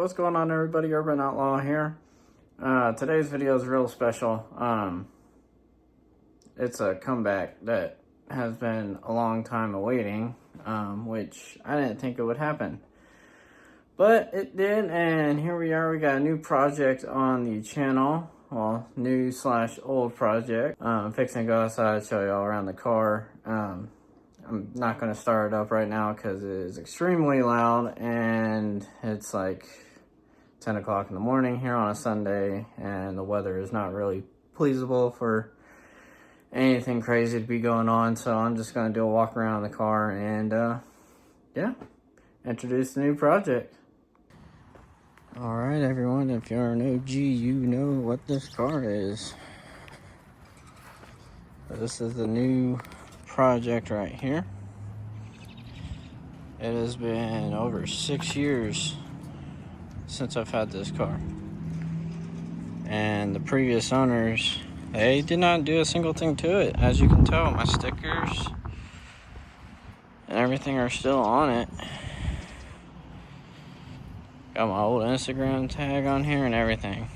what's going on, everybody? Urban Outlaw here. Today's video is real special. It's a comeback that has been a long time awaiting, which I didn't think it would happen. But it did, and here we are. We got a new project on the channel. Well, new / old project. I'm fixing to go outside and show y'all around the car. I'm not going to start it up right now because it is extremely loud, and it's like 10 o'clock in the morning here on a Sunday, and the weather is not really pleasable for anything crazy to be going on. So I'm just going to do a walk around the car and yeah, introduce the new project. All right, everyone, if you're an OG, you know what this car is. This is the new project right here. It has been over 6 years since I've had this car, and the previous owners, they did not do a single thing to it. As you can tell, my stickers and everything are still on it. Got my old Instagram tag on here and everything.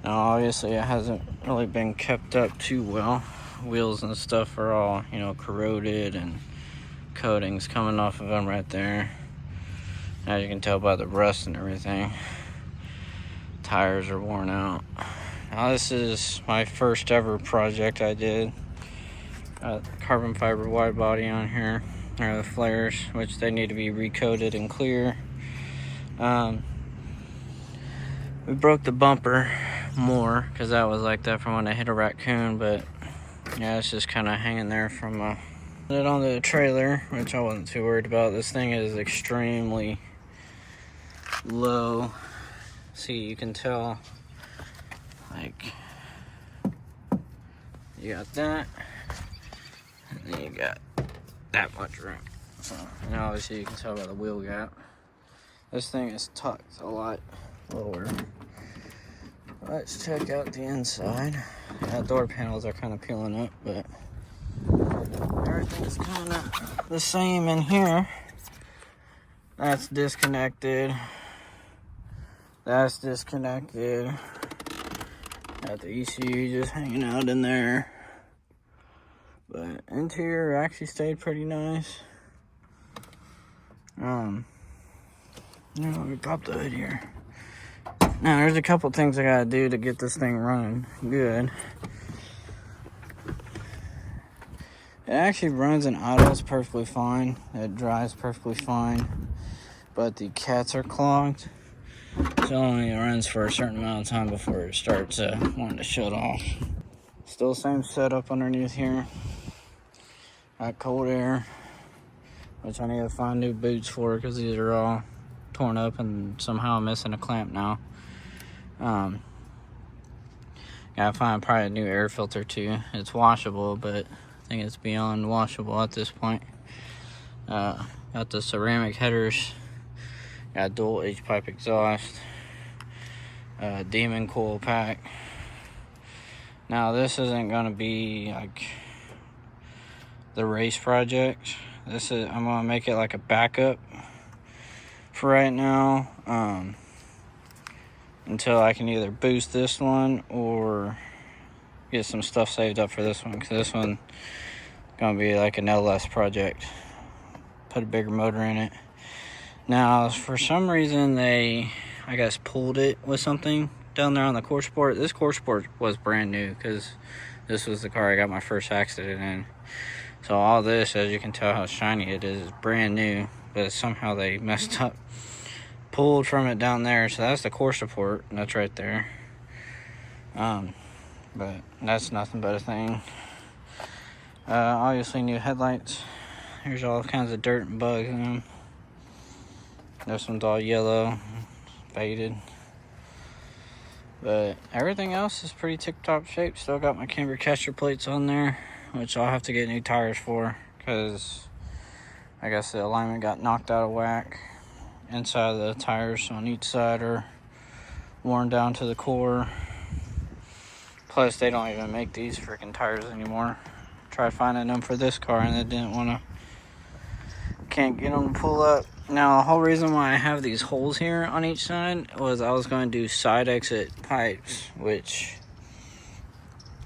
Now, obviously, it hasn't really been kept up too well. Wheels and stuff are all, corroded, and coatings coming off of them right there. As you can tell by the rust and everything. Tires are worn out. Now, this is my first ever project I did. Got carbon fiber wide body on here. There are the flares, which they need to be recoated and clear. We broke the bumper more because that was like that from when I hit a raccoon, but yeah, it's just kind of hanging there from it on the trailer, which I wasn't too worried about. This thing is extremely low. See, you can tell, like, you got that, and then you got that much room. So, and obviously you can tell by the wheel gap. This thing is tucked a lot lower. Let's check out the inside. Yeah, door panels are kind of peeling up, but everything's kind of the same in here. That's disconnected. That's disconnected. Got the ECU just hanging out in there. But interior actually stayed pretty nice. We pop the hood here. Now, there's a couple things I gotta do to get this thing running good. It actually runs and idles perfectly fine. It drives perfectly fine. But the cats are clogged. So it only runs for a certain amount of time before it starts wanting to shut off. Still same setup underneath here. Got cold air, which I need to find new boots for because these are all torn up and somehow I'm missing a clamp now. Gotta find probably a new air filter too. It's washable, but I think it's beyond washable at this point. Got the ceramic headers. Got dual H-pipe exhaust. Demon coil pack. Now, this isn't gonna be like the race project. I'm gonna make it like a backup for right now, until I can either boost this one or get some stuff saved up for this one, because this one gonna be like an LS project. Put a bigger motor in it. Now, for some reason they, I guess, pulled it with something down there on the core sport. This core sport was brand new because this was the car I got my first accident in. So all this, as you can tell how shiny it is brand new, but somehow they messed up. Pulled from it down there, so that's the core support, and that's right there. But that's nothing but a thing. Obviously new headlights. There's all kinds of dirt and bugs in them. This one's all yellow, faded. But everything else is pretty tip-top shape. Still got my camber catcher plates on there, which I'll have to get new tires for, because I guess the alignment got knocked out of whack. Inside of the tires on each side are worn down to the core. Plus, they don't even make these freaking tires anymore. Tried finding them for this car, and they didn't want to can't get them to pull up. Now, the whole reason why I have these holes here on each side was I was going to do side exit pipes, which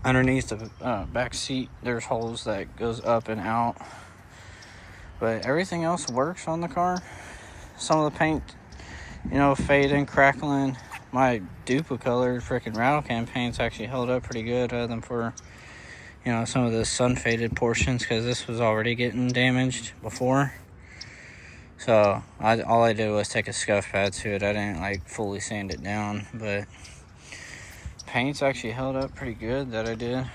underneath the back seat, there's holes that goes up and out. But everything else works on the car. Some of the paint, fading, crackling. My Dupa-colored freaking rattle can paint's actually held up pretty good, other than for, some of the sun-faded portions, because this was already getting damaged before. So, all I did was take a scuff pad to it. I didn't, fully sand it down, but paint's actually held up pretty good that I did.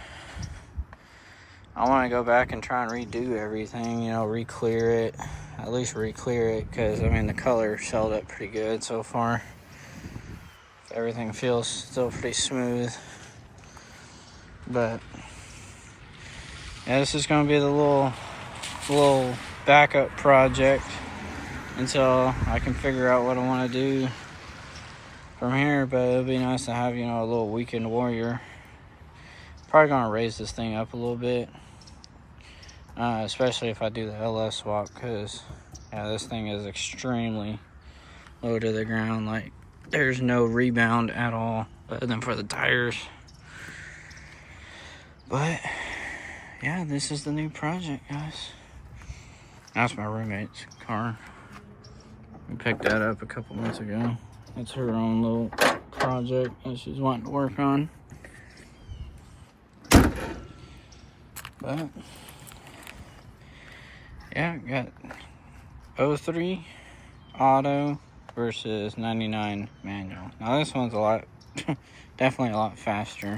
I want to go back and try and redo everything, re-clear it. At least re-clear it, because, the color's held up pretty good so far. Everything feels still pretty smooth. But, yeah, this is going to be the little backup project until I can figure out what I want to do from here. But it'll be nice to have, a little weekend warrior. Probably going to raise this thing up a little bit. Especially if I do the LS swap, because this thing is extremely low to the ground. There's no rebound at all other than for the tires. But yeah, this is the new project, guys. That's my roommate's car. We picked that up a couple months ago. It's her own little project that she's wanting to work on. But yeah, got 03 auto versus 99 manual. Now this one's definitely a lot faster,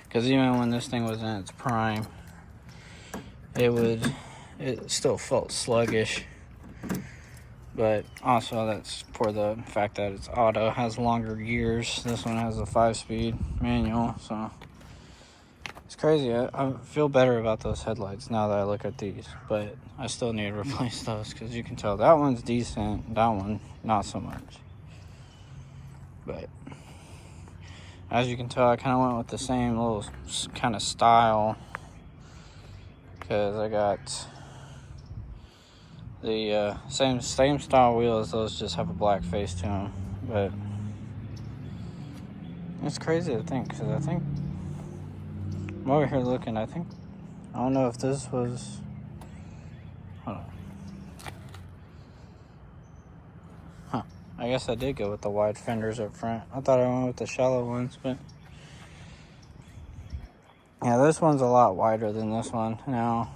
because even when this thing was in its prime, it still felt sluggish. But also that's for the fact that it's auto, has longer gears. This one has a 5-speed manual, so it's crazy. I feel better about those headlights now that I look at these, but I still need to replace those, because you can tell that one's decent, that one not so much. But as you can tell, I kind of went with the same little kind of style, because I got the same style wheels. Those just have a black face to them. But it's crazy to think, because I think I'm over here looking. I don't know if this was. Hold on. Huh. I guess I did go with the wide fenders up front. I thought I went with the shallow ones, but yeah, this one's a lot wider than this one now.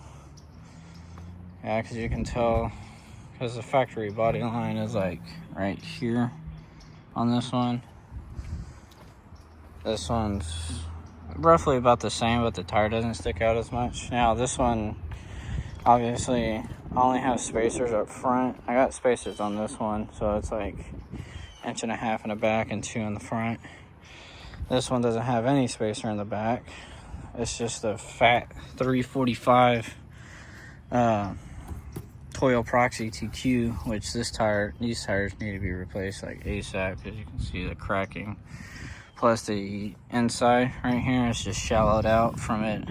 Yeah, because you can tell, because the factory body line is right here on this one. This one's roughly about the same, but the tire doesn't stick out as much. Now this one, obviously, I only have spacers up front. I got spacers on this one, so it's 1.5 inches in the back and 2 in the front. This one doesn't have any spacer in the back. It's just a fat 345 Toyo Proxy TQ, which these tires need to be replaced ASAP, because you can see the cracking. Plus the inside right here is just shallowed out from it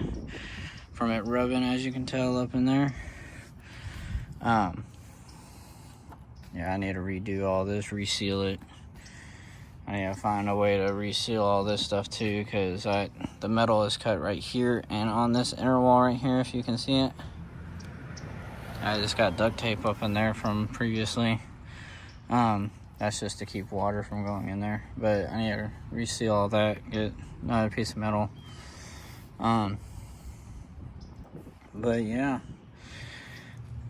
rubbing, as you can tell up in there. Yeah, I need to redo all this, reseal it. I need to find a way to reseal all this stuff too, because the metal is cut right here and on this inner wall right here, if you can see it. I just got duct tape up in there from previously. That's just to keep water from going in there. But I need to reseal all that, get another piece of metal. But yeah,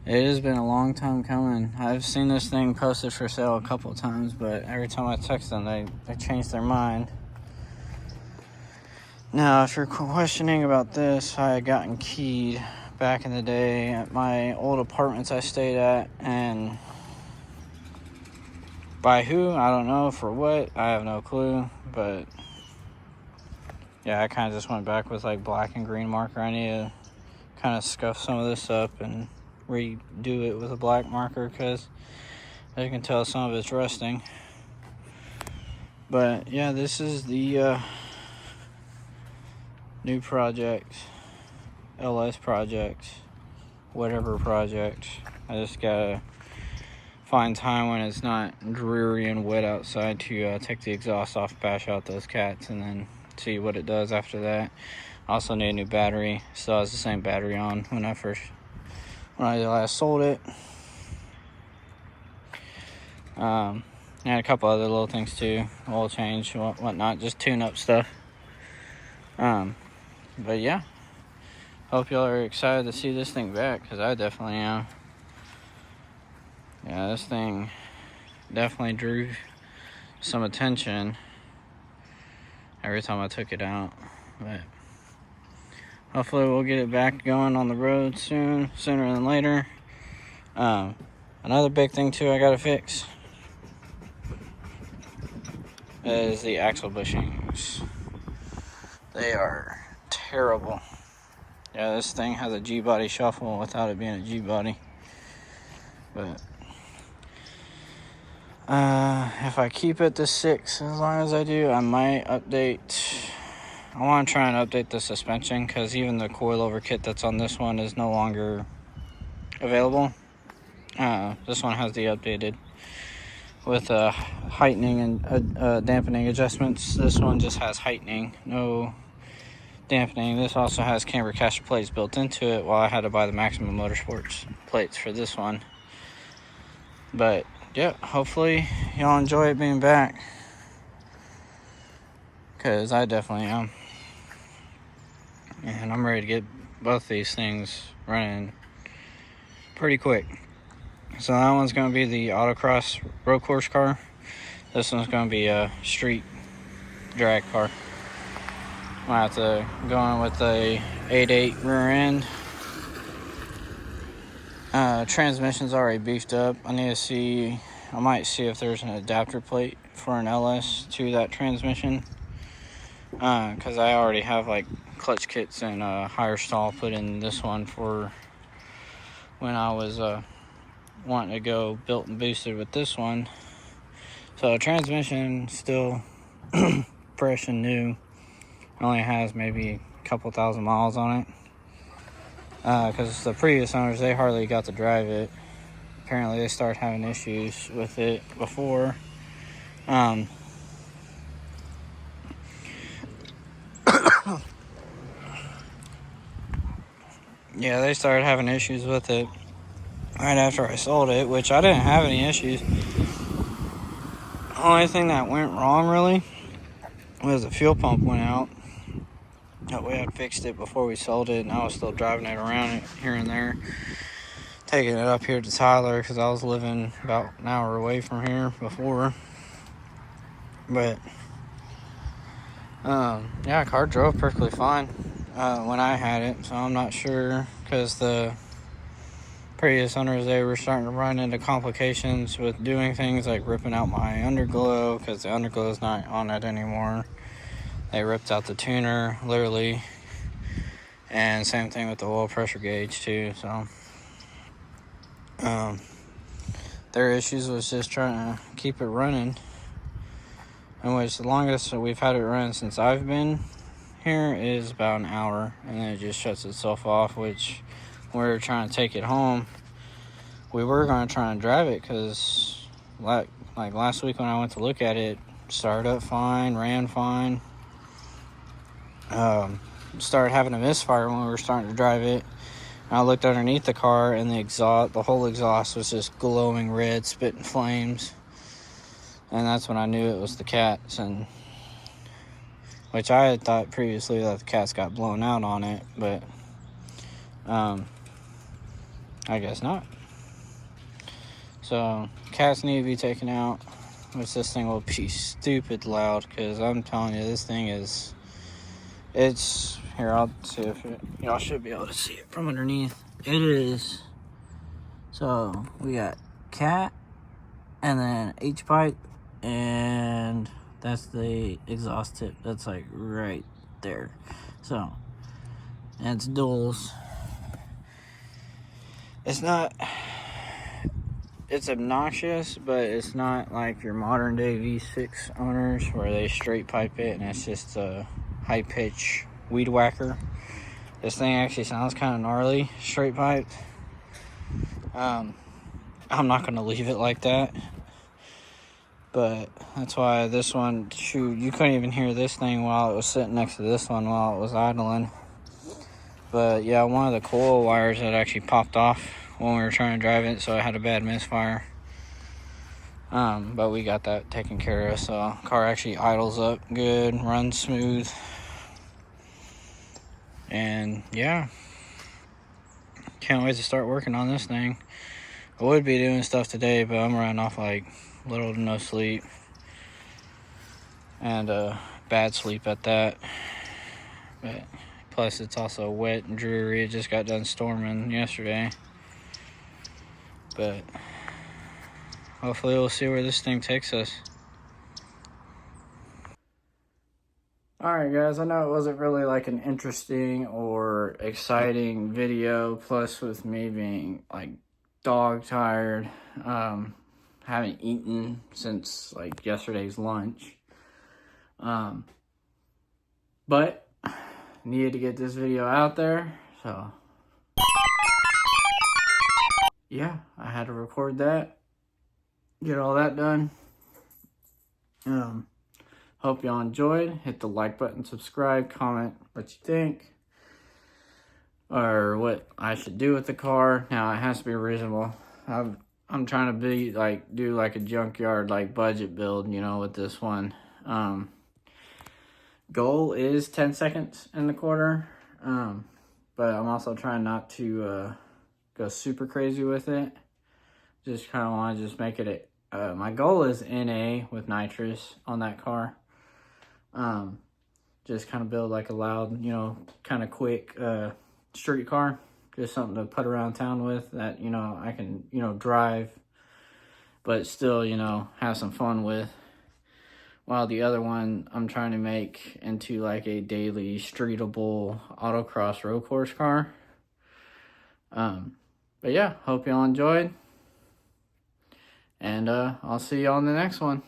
it has been a long time coming. I've seen this thing posted for sale a couple of times, but every time I text them, they change their mind. Now, if you're questioning about this, I had gotten keyed back in the day at my old apartments I stayed at, and by who, I don't know. For what, I have no clue. But yeah, I kind of just went back with black and green marker. I need to kind of scuff some of this up and redo it with a black marker, because as you can tell, some of it's rusting. But yeah, this is the new project, LS project, whatever project. I just gotta find time when it's not dreary and wet outside to take the exhaust off, bash out those cats, and then see what it does after that. Also need a new battery. Still has the same battery on when I last sold it. And a couple other little things too, oil change, whatnot, just tune up stuff. But yeah, hope y'all are excited to see this thing back, because I definitely am. Yeah, this thing definitely drew some attention every time I took it out, but hopefully we'll get it back going on the road sooner than later. Another big thing too I gotta fix is the axle bushings. They are terrible. Yeah, this thing has a G-body shuffle without it being a G-body. But if I keep it to 6 as long as I do, I might update. I want to try and update the suspension, because even the coilover kit that's on this one is no longer available. This one has the updated with heightening and dampening adjustments. This one just has heightening, no dampening. This also has camber caster plates built into it, while I had to buy the Maximum Motorsports plates for this one. But yeah, hopefully y'all enjoy it being back, because I definitely am. And I'm ready to get both these things running pretty quick. So that one's going to be the autocross road course car. This one's going to be a street drag car. I'm going to have to go in with a 8.8 rear end. Transmission's already beefed up. I might see if there's an adapter plate for an LS to that transmission. Because I already have like clutch kits and higher stall put in this one for when I was wanting to go built and boosted with this one. So transmission still fresh and new. Only has maybe a couple thousand miles on it. Because the previous owners, they hardly got to drive it. Apparently they started having issues with it before. Yeah, they started having issues with it right after I sold it, which I didn't have any issues. The only thing that went wrong really was the fuel pump went out. We had fixed it before we sold it, and I was still driving it around here and there, taking it up here to Tyler, because I was living about an hour away from here before. But yeah, car drove perfectly fine when I had it, so I'm not sure, because the previous owners, they were starting to run into complications with doing things like ripping out my underglow, because the underglow is not on it anymore. They ripped out the tuner, literally, and same thing with the oil pressure gauge too. So their issues was just trying to keep it running, in which the longest we've had it run since I've been here is about an hour, and then it just shuts itself off, which we're trying to take it home. We were going to try and drive it, because like last week when I went to look at it, started up fine, ran fine. Started having a misfire when we were starting to drive it. And I looked underneath the car, and the whole exhaust was just glowing red, spitting flames. And that's when I knew it was the cats, and which I had thought previously that the cats got blown out on it, but I guess not. So cats need to be taken out, which this thing will be stupid loud, because I'm telling you, this thing is, here, I'll see if y'all should be able to see it from underneath. It is, so we got cat, and then H pipe, and that's the exhaust tip. That's like right there. So, and it's duals. It's obnoxious, but it's not like your modern day V6 owners where they straight pipe it and it's just a high pitch weed whacker. This thing actually sounds kind of gnarly, straight piped. I'm not going to leave it like that. But that's why this one, shoot, you couldn't even hear this thing while it was sitting next to this one while it was idling. But yeah, one of the coil wires had actually popped off when we were trying to drive it, so it had a bad misfire. But we got that taken care of, so car actually idles up good, runs smooth. And yeah, can't wait to start working on this thing. I would be doing stuff today, but I'm running off like little to no sleep. And bad sleep at that. But plus it's also wet and dreary. It just got done storming yesterday. But hopefully we'll see where this thing takes us. Alright guys, I know it wasn't really like an interesting or exciting video, plus with me being like dog tired, haven't eaten since like yesterday's lunch, but needed to get this video out there, so yeah, I had to record that, get all that done. Hope y'all enjoyed. Hit the like button, subscribe, comment what you think, or what I should do with the car. Now it has to be reasonable. I'm trying to be like, do like a junkyard like budget build, you know, with this one. Goal is 10 seconds in the quarter, but I'm also trying not to go super crazy with it. Just kind of want to just make it my goal is NA with nitrous on that car. Just kind of build like a loud, you know, kind of quick street car. Just something to put around town with that, you know, I can, you know, drive, but still, you know, have some fun with. While the other one I'm trying to make into like a daily streetable autocross road course car. But yeah, hope y'all enjoyed. And I'll see y'all in the next one.